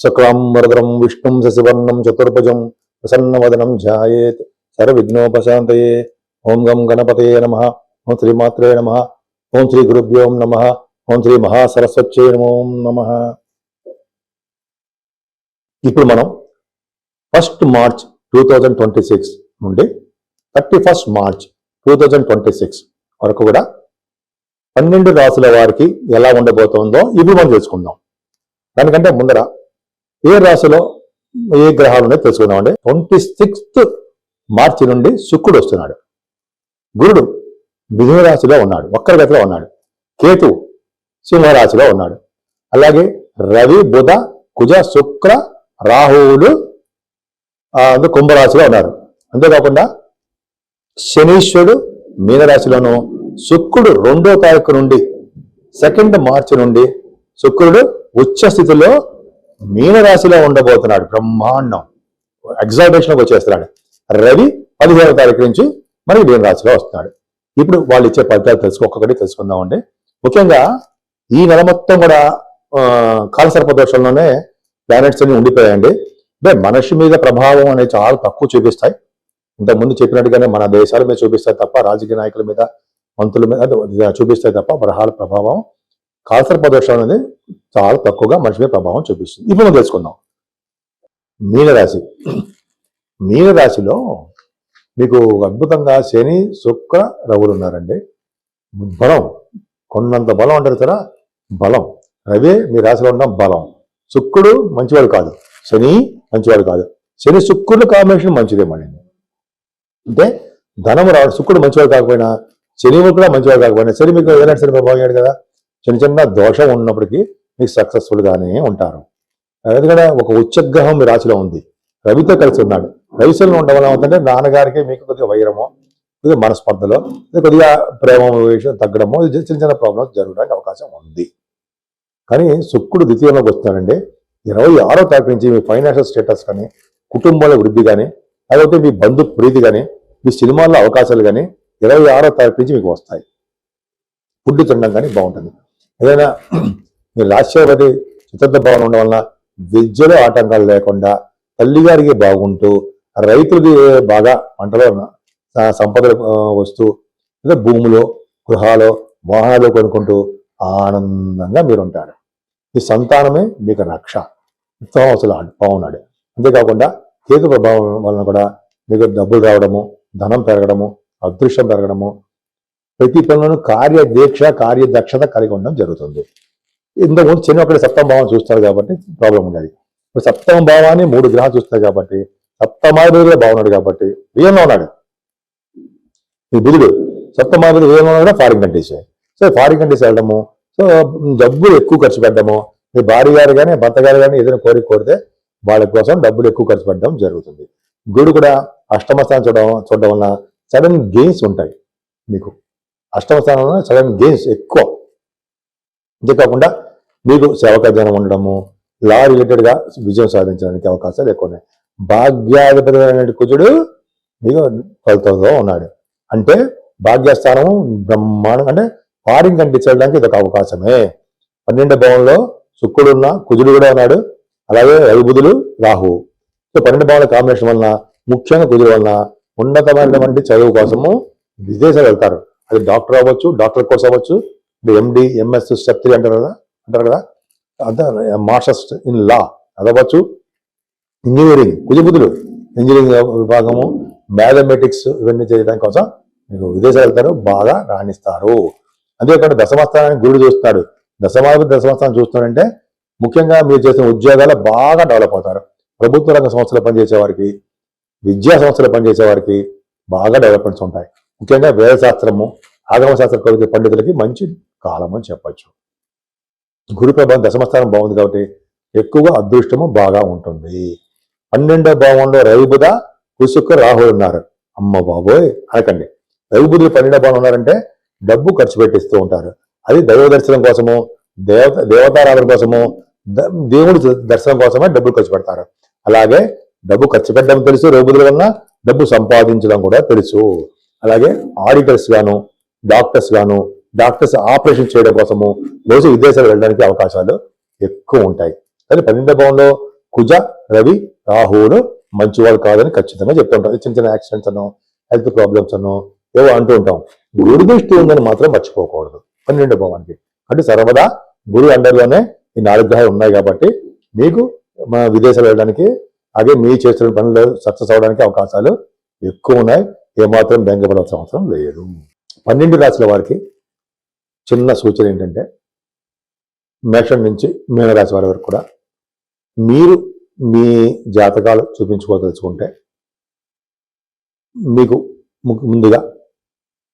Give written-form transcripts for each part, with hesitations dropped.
శుక్లాంబరధరం విష్ణుం శశివర్ణం చతుర్భుజం ప్రసన్నవదనం ధ్యాయేత్ సర్వవిఘ్నోపశాంతయే. ఓం గం గణపతయే నమః. ఓం శ్రీమాత్రే నమః. ఓం శ్రీ గురుభ్యో నమః. ఓం శ్రీ మహాసరస్వత్యై నమో నమః. ఇప్పుడు మనం 1 మార్చ్ 2026 నుండి 31 మార్చ్ 2026 వరకు కూడా 12 రాసుల వారికి ఎలా ఉండబోతోందో ఇప్పుడు మనం తెలుసుకుందాం. దానికంటే ముందర ఏ రాశిలో ఏ గ్రహాలు ఉన్నాయో తెలుసుకుందామండి. 26th మార్చి నుండి శుక్రుడు వస్తున్నాడు. గురుడు మిథున రాశిలో ఉన్నాడు, వక్ర గతిలో ఉన్నాడు. కేతు సింహరాశిలో ఉన్నాడు. అలాగే రవి, బుధ, కుజ, శుక్ర, రాహువులు కుంభరాశిలో ఉన్నారు. అంతేకాకుండా శనీశ్వరుడు మీనరాశిలోను, శుక్రుడు 2వ తారీఖు నుండి 2 మార్చి నుండి శుక్రుడు ఉచ్చ స్థితిలో మీనరాశిలో ఉండబోతున్నాడు. బ్రహ్మాండం ఎగ్జాల్టేషన్కి వచ్చేస్తున్నాడు. రవి 15వ తారీఖు నుంచి మనకి మీనరాశిలో వస్తున్నాడు. ఇప్పుడు వాళ్ళు ఇచ్చే ఫలితాలు ఒక్కొక్కటి తెలుసుకుందామండి. ముఖ్యంగా ఈ నెల మొత్తం కూడా కాలసర్పదోషంలోనే ప్లానెట్స్ అన్ని ఉండిపోయాయండి. అంటే మనిషి మీద ప్రభావం అనేది చాలా తక్కువ చూపిస్తాయి. ఇంతకుముందు చెప్పినట్టుగానే మన దేశాల మీద చూపిస్తాయి తప్ప, రాజకీయ నాయకుల మీద, మంత్రుల మీద చూపిస్తాయి తప్ప గ్రహాల ప్రభావం, కాలసర్పదోషం అనేది చాలా తక్కువగా మనిషి మీద ప్రభావం చూపిస్తుంది. ఇప్పుడు మనం తెలుసుకుందాం. మీనరాశి. మీనరాశిలో మీకు అద్భుతంగా శని, శుక్ర, రవులు ఉన్నారండి. బలం, కొన్నంత బలం అంటారు కదా, బలం. రవి మీ రాశిలో ఉన్న బలం. శుక్రుడు మంచివాడు కాదు, శని మంచివాడు కాదు. శని శుక్రుడు కాంబినేషన్ మంచిదేమండి. అంటే ధనం రావడం, శుక్రుడు మంచివాడు కాకపోయినా శని కూడా మంచివాడు కాకపోయినా, శని మీకు ఏదైనా శని ప్రభావం అయ్యాడు కదా, చిన్న చిన్న దోషం ఉన్నప్పటికీ మీకు సక్సెస్ఫుల్గానే ఉంటారు. ఎందుకంటే ఒక ఉచ్చగ్రహం మీ రాశిలో ఉంది, రవితో కలిసి ఉన్నాడు. రవిశలో ఉండడం వల్ల అవుతుంటే నాన్నగారికి మీకు కొద్దిగా వైరమో, కొద్దిగా మనస్పర్ధలో, కొద్దిగా ప్రేమ విషయం తగ్గడమో, చిన్న చిన్న ప్రాబ్లమ్స్ జరగడానికి అవకాశం ఉంది. కానీ శుక్రుడు ద్వితీయంలోకి వస్తున్నాడండి. 26వ తారీఖు నుంచి మీ ఫైనాన్షియల్ స్టేటస్ కానీ, కుటుంబంలో వృద్ధి కానీ, లేకపోతే మీ బంధు ప్రీతి కానీ, మీ సినిమాల్లో అవకాశాలు కానీ 26వ తారీఖు నుంచి మీకు వస్తాయి. ఫుడ్ తినడం కానీ బాగుంటుంది. ఏదైనా మీ రాష్ట్రపతి చతుర్థ భావన ఉండడం వలన విద్యలో ఆటంకాలు లేకుండా తల్లిగారికి బాగుంటూ, రైతులకి బాగా పంటలో సంపదలు వస్తూ, లేదా భూములు, గృహాలు, వాహనాలు కొనుక్కుంటూ ఆనందంగా మీరు ఉంటారు. ఈ సంతానమే మీకు రక్ష. అసలు బాగున్నాడు. అంతేకాకుండా కేతు ప్రభావం వలన కూడా మీకు డబ్బులు రావడము, ధనం పెరగడము, అదృష్టం పెరగడము, ప్రతి పనులను కార్యదీక్ష, కార్యదక్షత కలిగి ఉండడం జరుగుతుంది. ఇంతకుముందు శని ఒకటి 7వ భావం చూస్తారు కాబట్టి ప్రాబ్లం ఉండేది. ఇప్పుడు 7వ భావాన్ని 3 గ్రహాలు చూస్తాయి కాబట్టి, 7వ బాగున్నాడు కాబట్టి వ్యయంలో ఉన్నాడు. ఈ బుధుడు 7వ వ్యయంలో కూడా foreign countries. So foreign countries వెళ్ళడము, సో డబ్బులు ఎక్కువ ఖర్చు పెట్టడము, మీ భార్య గారు కానీ భర్త గారు కానీ ఏదైనా కోరితే వాళ్ళ కోసం డబ్బులు ఎక్కువ ఖర్చు పెట్టడం జరుగుతుంది. గురుడు కూడా అష్టమ స్థానం చూడడం వలన సడన్ గెయిన్స్ ఉంటాయి. మీకు అష్టమ స్థానంలో సడన్ గెయిన్స్ ఎక్కువ. అంతేకాకుండా మీకు సేవకార్యం ఉండడము, లా రిలేటెడ్గా విజయం సాధించడానికి అవకాశాలు ఎక్కువ ఉన్నాయి. భాగ్యాధిపతి కుజుడు మీకు 12వ ఉన్నాడు. అంటే భాగ్యస్థానం బ్రహ్మాండం. అంటే ఫారిన్ కంట్రీస్ వెళ్ళడానికి ఇది ఒక అవకాశమే. 12వ భావంలో శుక్రుడు ఉన్న, కుజుడు కూడా ఉన్నాడు. అలాగే రవి, బుధులు, రాహువు. సో 12 భావాల కాంబినేషన్ వలన, ముఖ్యంగా కుజుడు వలన ఉన్నతమైనటువంటి చదువు కోసము విదేశాలు వెళ్తారు. అది డాక్టర్ అవ్వచ్చు, డాక్టర్ కోర్స్ అవ్వచ్చు, ఎండి, ఎంఎస్, స్టెప్ 3 అంటారు కదా, అంతా మాస్టర్స్ ఇన్ లా అదవచ్చు. ఇంజనీరింగ్, కుజబుధులు ఇంజనీరింగ్ విభాగము, మ్యాథమెటిక్స్ ఇవన్నీ చేయడానికి కోసం మీకు విదేశాలు వెళ్తారు, బాగా రాణిస్తారు. అంతేకాకుండా దశమస్థానాన్ని గురుడు చూస్తున్నాడు. దశమస్థానం చూస్తున్నాడంటే ముఖ్యంగా మీరు చేసిన ఉద్యోగాలు బాగా డెవలప్ అవుతారు. ప్రభుత్వ రంగ సంస్థలు పనిచేసే వారికి, విద్యా సంస్థలు పనిచేసే వారికి బాగా డెవలప్మెంట్స్ ఉంటాయి. ముఖ్యంగా వేదశాస్త్రము, ఆగమశాస్త్ర కవిత పండితులకి మంచి కాలం అని చెప్పచ్చు. గురు ప్రభావం దశమస్థానం బాగుంది కాబట్టి ఎక్కువగా అదృష్టము బాగా ఉంటుంది. 12వ భావంలో రవి, బుధ, కుశుక్ర, రాహులు ఉన్నారు. అమ్మ బాబోయ్ అనకండి. రవి, బుధులు 12వ భావం ఉన్నారంటే డబ్బు ఖర్చు పెట్టిస్తూ ఉంటారు. అది దైవ దర్శనం కోసము, దేవతారాధన కోసము, దేవుడి దర్శనం కోసమే డబ్బులు ఖర్చు పెడతారు. అలాగే డబ్బు ఖర్చు పెట్టడం తెలుసు, రవి, బుధుల వలన డబ్బు సంపాదించడం కూడా తెలుసు. అలాగే ఆడిటర్స్ గాను, డాక్టర్స్ గాను, డాక్టర్స్ ఆపరేషన్ చేయడం కోసము రోజు విదేశాలు వెళ్ళడానికి అవకాశాలు ఎక్కువ ఉంటాయి. కానీ 12వ భావంలో కుజ రవి రాహువులు మంచివాడు కాదని ఖచ్చితంగా చెప్తూ ఉంటాం. చిన్న చిన్న యాక్సిడెంట్స్ అన్నో హెల్త్ ప్రాబ్లమ్స్ అన్నో ఏవో అంటూ ఉంటాం. గురు దృష్టి ఉందని మాత్రం మర్చిపోకూడదు 12వ భావానికి. అంటే సర్వదా గురు అండర్లోనే ఈ 4 గ్రహాలు ఉన్నాయి కాబట్టి మీకు విదేశాలు వెళ్ళడానికి అలాగే మీ చేస్తున్న పనులు సక్సెస్ అవడానికి అవకాశాలు ఎక్కువ ఉన్నాయి. ఏమాత్రం బెంగపడాల్సిన అవసరం లేదు. 12 రాశుల వారికి చిన్న సూచన ఏంటంటే మేషం నుంచి మీనరాశి వారి వరకు కూడా మీరు మీ జాతకాలు చూపించుకోదలుచుకుంటే మీకు ముందుగా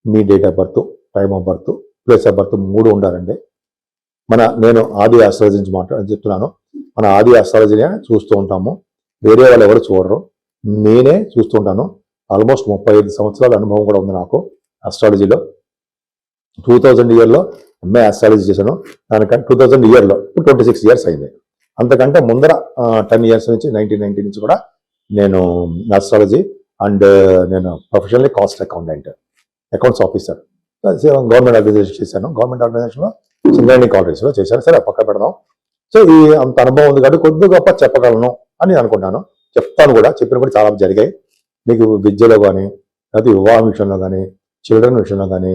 మీ date of birth, time of birth, place of birth 3 ఉండాలండి. నేను ఆది ఆస్ట్రాలజీ నుంచి చెప్తున్నాను. మన ఆది ఆస్ట్రాలజీనే చూస్తూ ఉంటాము. వేరే వాళ్ళు ఎవరు చూడరు, నేనే చూస్తూ ఉంటాను. ఆల్మోస్ట్ 35 సంవత్సరాల అనుభవం కూడా ఉంది నాకు ఆస్ట్రాలజీలో. 2000 ఇయర్లో ఎంఏ ఆస్ట్రాలజీ చేశాను. దానికంటే 2000 ఇయర్లో 26 ఇయర్స్ అయింది. అంతకంటే ముందర 10 ఇయర్స్ నుంచి 1990 నుంచి కూడా నేను ఆస్ట్రాలజీ అండ్ నేను professionally cost accounts officer government organisation చేశాను. గవర్నమెంట్ ఆర్గనైజేషన్లో సింగరేణి కాలేజ్లో చేశాను. సరే పక్క పెడదాం. సో ఈ అంత అనుభవం ఉంది కాబట్టి కొద్ది గొప్ప చెప్పగలను అని అనుకుంటాను. చెప్తాను కూడా, చెప్పిన కూడా చాలా జరిగాయి. మీకు విద్యలో కానీ, లేకపోతే వివాహం విషయంలో కానీ, చిల్డ్రన్ విషయంలో కానీ,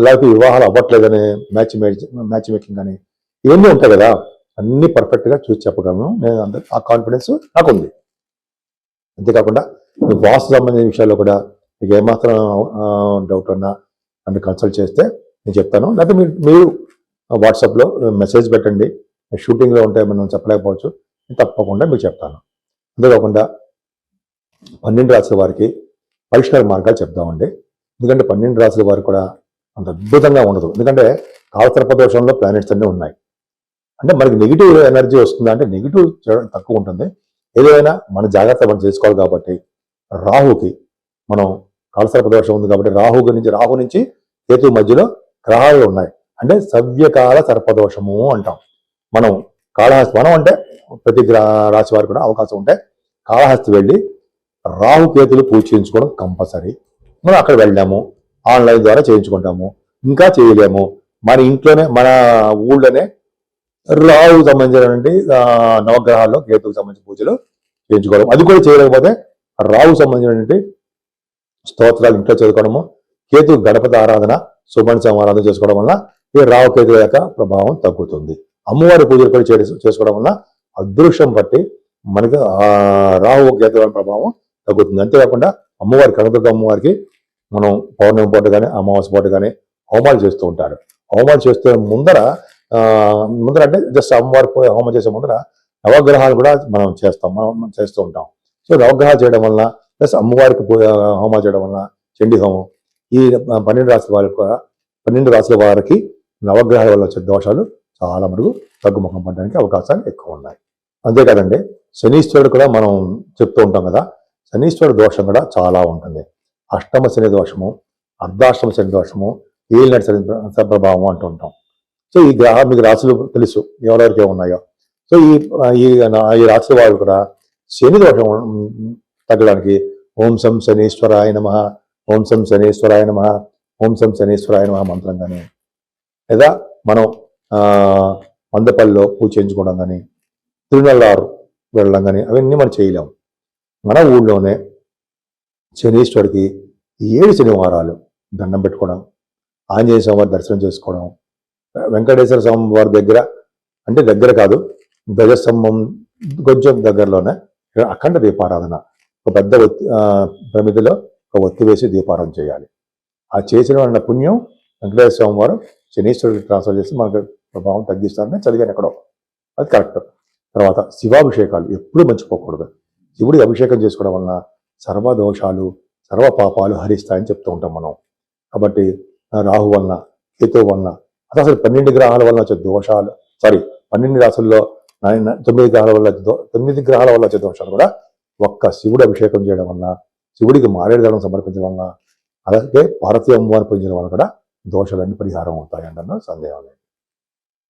లేకపోతే వివాహాలు అవ్వట్లేదని మ్యాచ్ మేకింగ్ కానీ ఇవన్నీ ఉంటాయి కదా, అన్ని పర్ఫెక్ట్గా చూసి చెప్పగలను. నేను ఆ కాన్ఫిడెన్స్ నాకు ఉంది. అంతేకాకుండా మీకు వాస్తు సంబంధించిన విషయాల్లో కూడా మీకు ఏమాత్రం డౌట్ ఉన్నా నన్ను కన్సల్ట్ చేస్తే నేను చెప్తాను. లేకపోతే మీరు వాట్సాప్లో మెసేజ్ పెట్టండి. షూటింగ్లో ఉంటే మనం చెప్పలేకపోవచ్చు, తప్పకుండా మీకు చెప్తాను. అంతేకాకుండా 12 రాశుల వారికి పరిష్కార మార్గాలు చెప్దామండి. ఎందుకంటే 12 రాశుల వారికి కూడా అంత అద్భుతంగా ఉండదు. ఎందుకంటే కాలసర్ప దోషంలో ప్లానెట్స్ అన్నీ ఉన్నాయి. అంటే మనకి నెగిటివ్ ఎనర్జీ వస్తుందా అంటే నెగిటివ్ తక్కువ ఉంటుంది. ఏదైనా మన జాగ్రత్త మనం చేసుకోవాలి. కాబట్టి రాహుకి మనం కాలసర్ప దోషం ఉంది కాబట్టి రాహు నుంచి కేతు మధ్యలో గ్రహాలు ఉన్నాయి. అంటే సవ్యకాల సర్పదోషము అంటాం. మనం అంటే ప్రతి రాశి వారికి కూడా అవకాశం ఉంటే కాళహస్తి వెళ్ళి రాహు కేతులు పూజ చేయించుకోవడం కంపల్సరీ. మనం అక్కడ వెళ్ళాము, ఆన్లైన్ ద్వారా చేయించుకుంటాము. ఇంకా చేయలేము, మన ఇంట్లోనే మన ఊళ్ళోనే రాహుకు సంబంధించినటువంటి నవగ్రహాల్లో కేతుకు సంబంధించిన పూజలు చేయించుకోవడం. అది కూడా చేయలేకపోతే రాహుకు సంబంధించినటువంటి స్తోత్రాలు ఇంట్లో చదువుకోవడము, కేతు గణపతి ఆరాధన, సుబ్రహ్మణ్య ఆరాధన చేసుకోవడం వల్ల ఈ రాహు కేతుల యొక్క ప్రభావం తగ్గుతుంది. అమ్మవారి పూజలు కూడా చేసుకోవడం వల్ల అదృష్టం బట్టి మనకి రాహు కేతుల ప్రభావం తగ్గుతుంది. అంతేకాకుండా అమ్మవారి కనకదుర్గ అమ్మవారికి మనం పౌర్ణమి పూట కానీ అమావాస్య పూట కానీ హోమాలు చేస్తూ ఉంటారు. హోమాలు చేస్తే ముందర అంటే జస్ట్ అమ్మవారి హోమం చేసే ముందర నవగ్రహాలు కూడా మనం చేస్తూ ఉంటాం. సో నవగ్రహాలు చేయడం వల్ల ప్లస్ అమ్మవారికి హోమాలు చేయడం వల్ల చండీ హోమం ఈ 12 రాశుల వారికి నవగ్రహాల వల్ల వచ్చే దోషాలు చాలా మటుకు తగ్గుముఖం పడడానికి అవకాశాలు ఎక్కువ ఉన్నాయి. అంతేకాదండి, శనీశ్వరుడు కూడా మనం చెప్తూ ఉంటాం కదా, శనీశ్వరుడు దోషం కూడా చాలా ఉంటుంది. అష్టమ శని దోషము, అర్ధాష్టమ శని దోషము, ఏలినాటి శని ప్రభావం అంటూ ఉంటాం. సో ఈ మీకు రాశులు తెలుసు ఎవరెవరికి ఏమున్నాయో. సో ఈ రాశుల వారు కూడా శని దోషం తగ్గడానికి ఓం సం శనీశ్వరాయ నమః, ఓం సం శనీశ్వరాయ నమః, ఓం సం శనీశ్వరాయ నమః మంత్రం కానీ, లేదా మనం మందపల్లిలో పూజ చేయించుకోవడం కానీ, తిరునల్లారు వెళ్ళడం కానీ అవన్నీ మనం చేయలేము. మన ఊళ్ళోనే శనీశ్వరుడికి 7 శనివారాలు దండం పెట్టుకోవడం, ఆంజనేయ స్వామివారి దర్శనం చేసుకోవడం, వెంకటేశ్వర స్వామి వారి దగ్గర అంటే దగ్గర కాదు, ధ్వజస్తంభం కొంచెం దగ్గరలోనే అఖండ దీపారాధన, ఒక పెద్ద ప్రమిదిలో ఒక ఒత్తి వేసి దీపారాధన చేయాలి. ఆ చేసిన పుణ్యం వెంకటేశ్వర స్వామి వారు శనీశ్వరుడికి ట్రాన్స్ఫర్ చేసి మనకు ప్రభావం తగ్గిస్తారని చదివాను ఎక్కడో. అది కరెక్ట్. తర్వాత శివాభిషేకాలు ఎప్పుడు మర్చిపోకూడదు. శివుడికి అభిషేకం చేసుకోవడం వలన సర్వదోషాలు సర్వ పాపాలు హరిస్తాయని చెప్తూ ఉంటాం మనం. కాబట్టి రాహు వలన, కేతు వలన, అసలు 12 గ్రహాల వలన వచ్చే దోషాలు 12 రాశుల్లో 9 గ్రహాల వల్ల వచ్చే దోషాలు కూడా ఒక్క శివుడు అభిషేకం చేయడం వలన, శివుడికి మారేడుదళం సమర్పించడం వలన, అలాగే పార్వతీ అమ్మవారిని పూజించడం వల్ల కూడా దోషాలన్నీ పరిహారం అవుతాయి అంటే సందేహం లేదు.